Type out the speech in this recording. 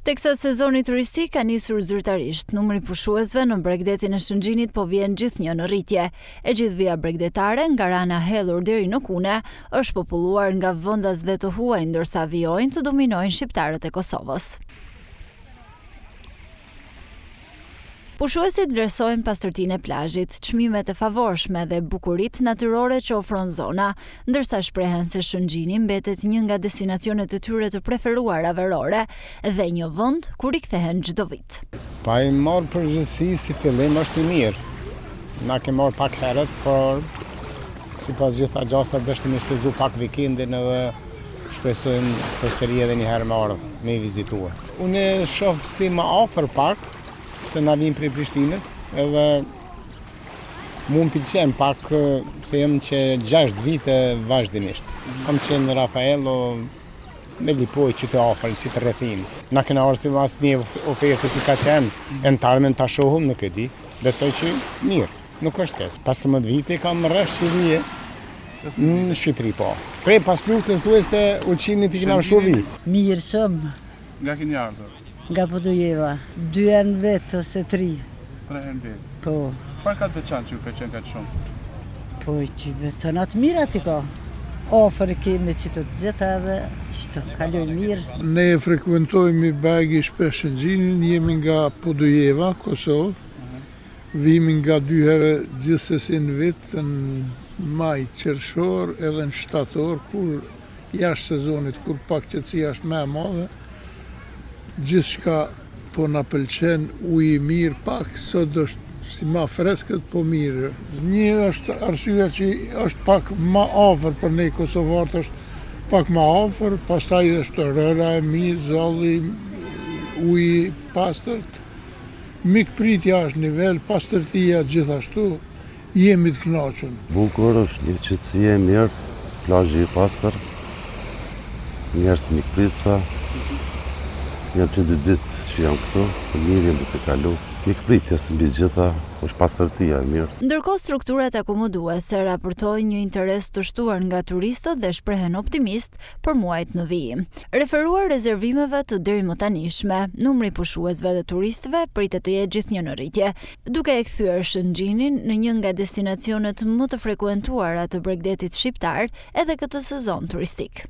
Teksa sezoni turistik ka nisur zyrtarisht, numri pushuesve në Bregdetin e Shëngjinit po vjen gjithnjë në rritje. E gjithë vija bregdetare nga Rana Hellur deri në Kune është populluar nga vendas dhe të huaj, ndërsa vijojnë të dominojnë shqiptarët e Kosovës. Pushuesit vlerësojnë pastërtinë e plazhit, çmimet e favorshme dhe bukuritë natyrore që ofron zona, ndërsa shprehen se Shëngjini mbetet një nga destinacionet e tyre të preferuara verore dhe një vend ku rikthehen çdo vit. Pa i marrë përgjithësi si fillim është i mirë. Na ke marrë pak herët, por sipas gjitha gjasat dështëm i shuzu pak vikendin edhe shpresojmë përsëri edhe një herë më ardh me i vizitua. Unë shoh si më afër pak se na vim prej Prishtinës, edhe mu më pëlqen pak se jam që 6 vite vazhdimisht. Kam qenë në Rafaelo, me Lipoj që të afër, që të rrethin. Na kena arsim asnjë ofertë që ka qenë, e në tarmen të shohëm në këti, besoj që mirë, nuk është keq. 15 vite kam rreth Shqipëri në Shqipëri po. Prej pas luftës thuaj se ulçimit i kena shohi. Mirë shumë. Nga keni ardhur? Nga Podujeva, 2 herë vetë ose 3. 3 herë vetë? Po. Çfarë ka të veçantë që ju pëlqen kaq shumë? Po që vetë të mira ti ka. Ofër kemi që të gjitha dhe që të kalojnë mirë. Ne frekuentojmë bagi shpesh Shëngjinin, jemi nga Podujeva, Kosovë. Vimi nga 2 herë gjithsesi në vit, në maj qershor edhe në shtator, kur jashtë sezonit, kur pak qetësia është më e madhe. Gjithçka po na pëlqen, uji i mirë pak, sot është si ma freskët po mirë. Një është arsyeja që është pak ma afër për ne kosovarët, është pak ma afër, pastaj është rëra e mirë, zalli, uji pastërt. Mikpritja është nivel, pastërtia gjithashtu, jemi të kënaqur. Bukur është, një qetësie e mirë, plazhi i pastër, njerëz mikpritsa. Jam që 2 ditë që jam këtu, mirë jam të kalu. Mikpritjes mbi gjitha, është pastërtia e mirë. Ndërkohë strukturat akomoduese raportojnë një interes të shtuar nga turistët dhe shprehen optimist për muajt në vijim. Referuar rezervimeve të deri më tanishme, numri pushuesve dhe turistëve pritet të jetë gjithnjë në rritje, duke e kthyer Shëngjinin në një nga destinacionet më të frekuentuara të Bregdetit shqiptar edhe këtë sezon turistik.